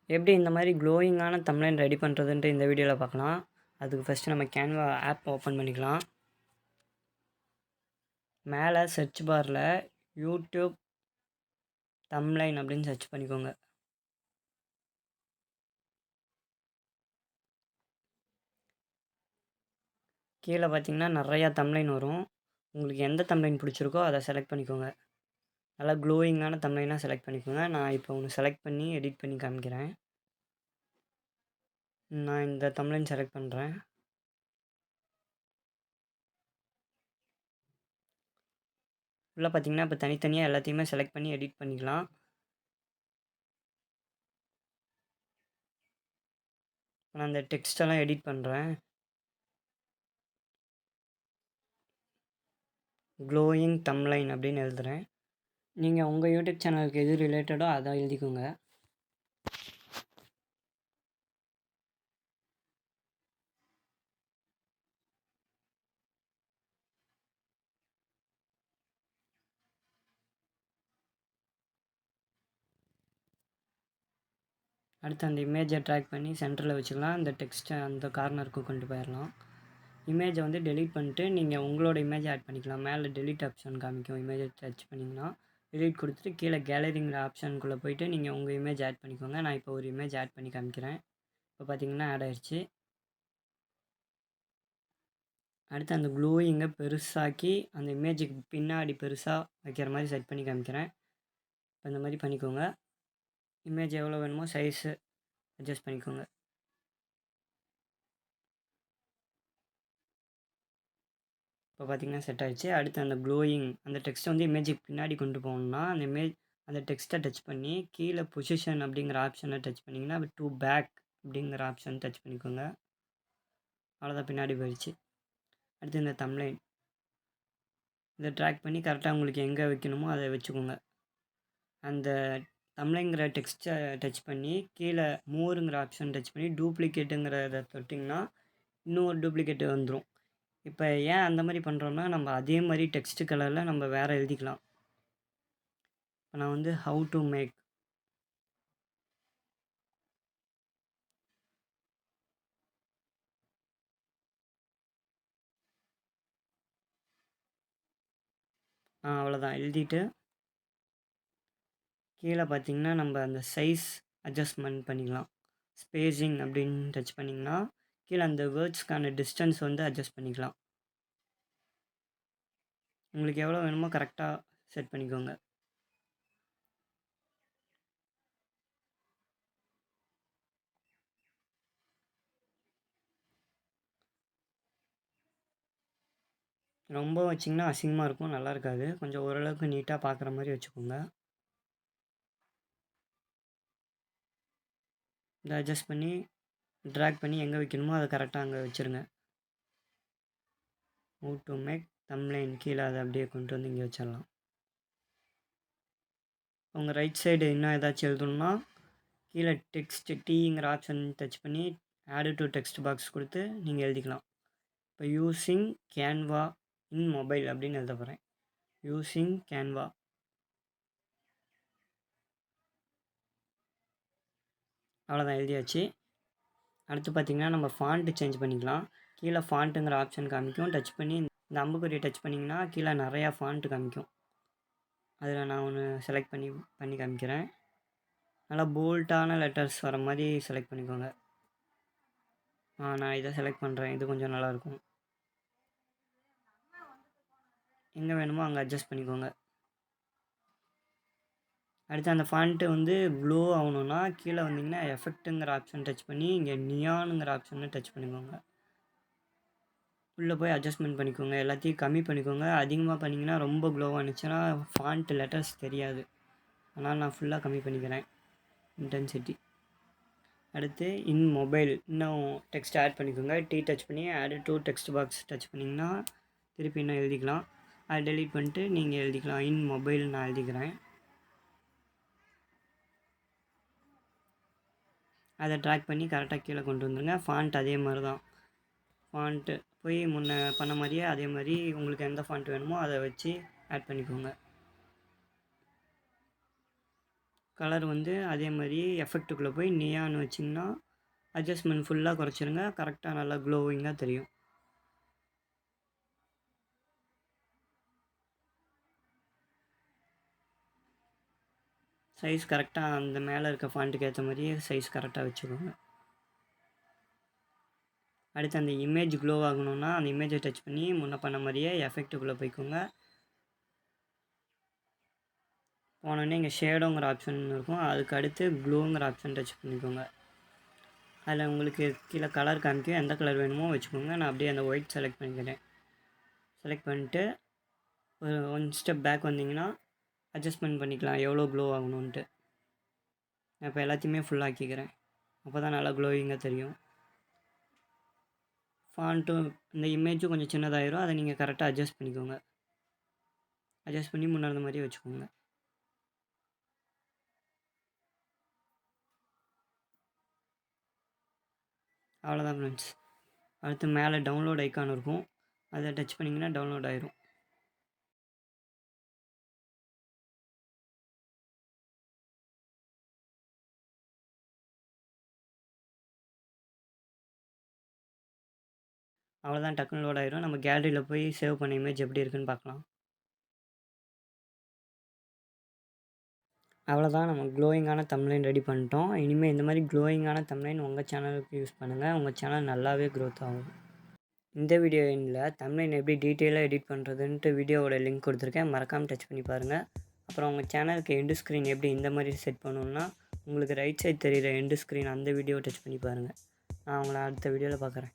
எப்படி இந்த மாதிரி க்ளோயிங்கான தம்ப்லைன் ரெடி பண்ணுறதுன்ட்டு இந்த வீடியோவில் பார்க்கலாம். அதுக்கு ஃபஸ்ட்டு நம்ம கேன்வா ஆப் ஓப்பன் பண்ணிக்கலாம். மேலே சர்ச் பாரில் யூடியூப் தம்ப்லைன் அப்படின்னு சர்ச் பண்ணிக்கோங்க. கீழே பார்த்தீங்கன்னா நிறையா தம்ப்லைன் வரும். உங்களுக்கு எந்த தம்ப்லைன் பிடிச்சிருக்கோ அதை செலக்ட் பண்ணிக்கோங்க. நல்லா க்ளோயிங்கான தம்ப்லைனாக செலக்ட் பண்ணிக்கோங்க. நான் இப்போ ஒன்று செலக்ட் பண்ணி எடிட் பண்ணி காமிக்கிறேன். நான் இந்த தம்ப்லைன் செலக்ட் பண்ணுறேன். உள்ளே பார்த்தீங்கன்னா இப்போ தனித்தனியாக எல்லாத்தையுமே செலக்ட் பண்ணி எடிட் பண்ணிக்கலாம். நான் அந்த டெக்ஸ்டெல்லாம் எடிட் பண்ணுறேன். க்ளோயிங் தம்ப்லைன் அப்படின்னு எழுதுகிறேன். நீங்கள் உங்கள் யூடியூப் சேனலுக்கு எது ரிலேட்டடோ அதை எழுதிக்கோங்க. அடுத்து அந்த இமேஜை ட்ராக் பண்ணி சென்டரில் வச்சுக்கலாம். அந்த டெக்ஸ்ட்டை அந்த கார்னருக்கு கொண்டு போயிடலாம். இமேஜை வந்து டெலீட் பண்ணிட்டு நீங்கள் உங்களோட இமேஜை ஆட் பண்ணிக்கலாம். மேலே டெலீட் ஆப்ஷன் காமிக்கும். இமேஜை டச் பண்ணிங்கன்னா டெலீட் கொடுத்துட்டு கீழே கேலரிங்கிற ஆப்ஷனுக்குள்ளே போய்ட்டு நீங்கள் உங்கள் இமேஜ் ஆட் பண்ணிக்கோங்க. நான் இப்போ ஒரு இமேஜ் ஆட் பண்ணி காமிக்கிறேன். இப்போ பார்த்தீங்கன்னா ஆட் ஆயிடுச்சு. அடுத்து அந்த க்ளோயிங்கை பெருசாக்கி அந்த இமேஜுக்கு பின்னாடி பெருசாக வைக்கிற மாதிரி செட் பண்ணி காமிக்கிறேன். இப்போ இந்த மாதிரி பண்ணிக்கோங்க. இமேஜ் எவ்வளோ வேணுமோ சைஸு அட்ஜஸ்ட் பண்ணிக்கோங்க. இப்போ பார்த்தீங்கன்னா செட் ஆகிடுச்சு. அடுத்து அந்த க்ளோயிங் அந்த டெக்ஸ்ட்டை வந்து இமேஜுக்கு பின்னாடி கொண்டு போகணுன்னா அந்த டெக்ஸ்ட்டை டச் பண்ணி கீழே பொசிஷன் அப்படிங்கிற ஆப்ஷனை டச் பண்ணிங்கன்னா டூ பேக் அப்படிங்கிற ஆப்ஷன் டச் பண்ணிக்கோங்க. அவ்வளோதான், பின்னாடி போயிடுச்சு. அடுத்து இந்த தம்ப்லைன் இதை ட்ராக் பண்ணி கரெக்டாக உங்களுக்கு எங்கே வைக்கணுமோ அதை வச்சுக்கோங்க. அந்த தம்ப்லைன்ங்கிற டெக்ஸ்ட்டை டச் பண்ணி கீழே மோருங்கிற ஆப்ஷன் டச் பண்ணி டூப்ளிகேட்டுங்கிறத தொட்டிங்கன்னா இன்னொரு டூப்ளிகேட்டு வந்துடும். இப்போ ஏன் அந்த மாதிரி பண்ணுறோன்னா நம்ம அதே மாதிரி டெக்ஸ்ட் கலரில் நம்ம வேறு எழுதிக்கலாம். இப்போ நான் வந்து ஹவு டு மேக் அவ்வளோதான் எழுதிட்டு கீழே பார்த்தீங்கன்னா நம்ம அந்த சைஸ் அட்ஜஸ்ட்மெண்ட் பண்ணிக்கலாம். ஸ்பேஸிங் அப்படின்னு டச் பண்ணிங்கன்னா கீழே அந்த வேர்ட்ஸ்க்கான டிஸ்டன்ஸ் வந்து அட்ஜஸ்ட் பண்ணிக்கலாம். உங்களுக்கு எவ்வளோ வேணுமோ கரெக்டாக செட் பண்ணிக்கோங்க. ரொம்ப வச்சிங்கன்னா அசிங்கமாக இருக்கும், நல்லா இருக்காது. கொஞ்சம் ஓரளவுக்கு நீட்டாக பார்க்குற மாதிரி வச்சுக்கோங்க. இதை அட்ஜஸ்ட் பண்ணி ட்ராக் பண்ணி எங்கே வைக்கணுமோ அதை கரெக்டாக அங்கே வச்சுருங்க. ஹவு டு மேக் தம்ப்லைன் கீழே அதை அப்படியே கொண்டு வந்து இங்கே வச்சிடலாம். உங்கள் ரைட் சைடு இன்னும் ஏதாச்சும் எழுதணுன்னா கீழே டெக்ஸ்ட் டீங்கிற ஆப்ஷன் டச் பண்ணி ஆட் டு டெக்ஸ்ட் பாக்ஸ் கொடுத்து நீங்கள் எழுதிக்கலாம். இப்போ யூஸிங் கேன்வா இன் மொபைல் அப்படின்னு எழுத போகிறேன். யூஸிங் கேன்வா அவ்வளோதான், எழுதியாச்சு. அடுத்து பார்த்திங்கன்னா நம்ம ஃபாண்ட்டு சேஞ்ச் பண்ணிக்கலாம். கீழே ஃபாண்ட்டுங்கிற ஆப்ஷன் காமிக்கும். டச் பண்ணி இந்த அம்புக்குறியை டச் பண்ணிங்கன்னா கீழே நிறையா ஃபாண்ட்டு காமிக்கும். அதில் நான் ஒன்று செலக்ட் பண்ணி காமிக்கிறேன். நல்லா போல்ட்டான லெட்டர்ஸ் வர மாதிரி செலக்ட் பண்ணிக்கோங்க. நான் இதை செலக்ட் பண்ணுறேன். இது கொஞ்சம் நல்லாயிருக்கும். எங்கே வேணுமோ அங்கே அட்ஜஸ்ட் பண்ணிக்கோங்க. அடுத்து அந்த ஃபாண்ட்டு வந்து க்ளோ ஆகணுன்னா கீழே வந்தீங்கன்னா எஃபெக்ட்டுங்கிற ஆப்ஷன் டச் பண்ணி இங்கே நியானுங்கிற ஆப்ஷனை டச் பண்ணிக்கோங்க. உள்ளே போய் அட்ஜஸ்ட்மெண்ட் பண்ணிக்கோங்க. எல்லாத்தையும் கம்மி பண்ணிக்கோங்க. அதிகமாக பண்ணிங்கன்னா ரொம்ப க்ளோவாக இருந்துச்சுன்னா ஃபாண்ட் லெட்டர்ஸ் தெரியாது. அதனால் நான் ஃபுல்லாக கம்மி பண்ணிக்கிறேன் இன்டென்சிட்டி. அடுத்து இன் மொபைல் இன்னும் டெக்ஸ்ட் ஆட் பண்ணிக்கோங்க. டச் பண்ணி add to text box touch பண்ணிங்கன்னா திருப்பி இன்னும் எழுதிக்கலாம். அதை டெலீட் பண்ணிட்டு நீங்கள் எழுதிக்கலாம். இன் மொபைல் நான் எழுதிக்கிறேன். அதை ட்ராக் பண்ணி கரெக்டாக கீழே கொண்டு வந்துடுங்க. ஃபாண்ட் அதே மாதிரி தான். ஃபாண்ட்டு போய் முன்ன பண்ண மாதிரியே அதே மாதிரி உங்களுக்கு எந்த ஃபாண்ட் வேணுமோ அதை வச்சு ஆட் பண்ணிக்கோங்க. கலர் வந்து அதே மாதிரி எஃபெக்ட்டுக்குள்ளே போய் நியான் வச்சிங்கன்னா அட்ஜஸ்ட்மெண்ட் ஃபுல்லாக குறைச்சிருங்க. கரெக்டாக நல்லா க்ளோவிங்காக தெரியும். சைஸ் கரெக்டாக அந்த மேலே இருக்க ஃபாண்ட்டுக்கு ஏற்ற மாதிரியே சைஸ் கரெக்டாக வச்சுக்கோங்க. அடுத்து அந்த இமேஜ் க்ளோ ஆகணும்னா அந்த இமேஜை டச் பண்ணி முன்ன பண்ண மாதிரியே எஃபெக்ட்டுக்குள்ளே போய்க்கோங்க. போனோடனே இங்கே ஷேடோங்கிற ஆப்ஷன் இருக்கும். அதுக்கு அடுத்து க்ளோங்கிற ஆப்ஷன் டச் பண்ணிக்கோங்க. அதில் உங்களுக்கு கீழே கலர் காமிக்கும். எந்த கலர் வேணுமோ வச்சுக்கோங்க. நான் அப்படியே அந்த ஒயிட் செலக்ட் பண்ணிக்கிறேன். செலக்ட் பண்ணிட்டு ஒரு 1 ஸ்டெப் பேக் வந்தீங்கன்னா அட்ஜஸ்ட்மெண்ட் பண்ணிக்கலாம் எவ்வளோ க்ளோ ஆகணுன்ட்டு. நான் இப்போ எல்லாத்தையுமே ஃபுல்லாக்கிக்கிறேன். அப்போ தான் நல்லா க்ளோவிங்காக தெரியும். ஃபாண்ட்டும் இந்த இமேஜும் கொஞ்சம் சின்னதாயிரும். அதை நீங்கள் கரெக்டாக அட்ஜஸ்ட் பண்ணிக்கோங்க. அட்ஜஸ்ட் பண்ணி முன்னாடி மாதிரியே வச்சுக்கோங்க. அவ்வளோதான் ஃப்ரெண்ட்ஸ். அடுத்து மேலே டவுன்லோட் ஐக்கான் இருக்கும். அதை டச் பண்ணிங்கன்னா டவுன்லோட் ஆயிரும். அவ்வளோதான், டக்குன்னு லோட் ஆயிரும். நம்ம கேலரியில் போய் சேவ் பண்ண இமேஜ் எப்படி இருக்குன்னு பார்க்கலாம். அவ்வளோதான், நம்ம க்ளோயிங்கான தம்ப்நெயில் ரெடி பண்ணிட்டோம். இனிமேல் இந்த மாதிரி க்ளோயிங்கான தம்ப்நெயில் உங்கள் சேனலுக்கு யூஸ் பண்ணுங்கள். உங்கள் சேனல் நல்லாவே க்ரோத் ஆகும். இந்த வீடியோ எண்டில் தம்ப்நெயில் எப்படி டீட்டெயிலாக எடிட் பண்ணுறதுன்ட்டு வீடியோவோட லிங்க் கொடுத்துருக்கேன். மறக்காமல் டச் பண்ணி பாருங்கள். அப்புறம் உங்கள் சேனலுக்கு எண்டு ஸ்க்ரீன் எப்படி இந்த மாதிரி செட் பண்ணணுன்னா உங்களுக்கு ரைட் சைட் தெரிகிற எண்டு ஸ்க்ரீன் அந்த வீடியோ டச் பண்ணி பாருங்கள். நான் உங்களை அடுத்த வீடியோவில் பார்க்குறேன்.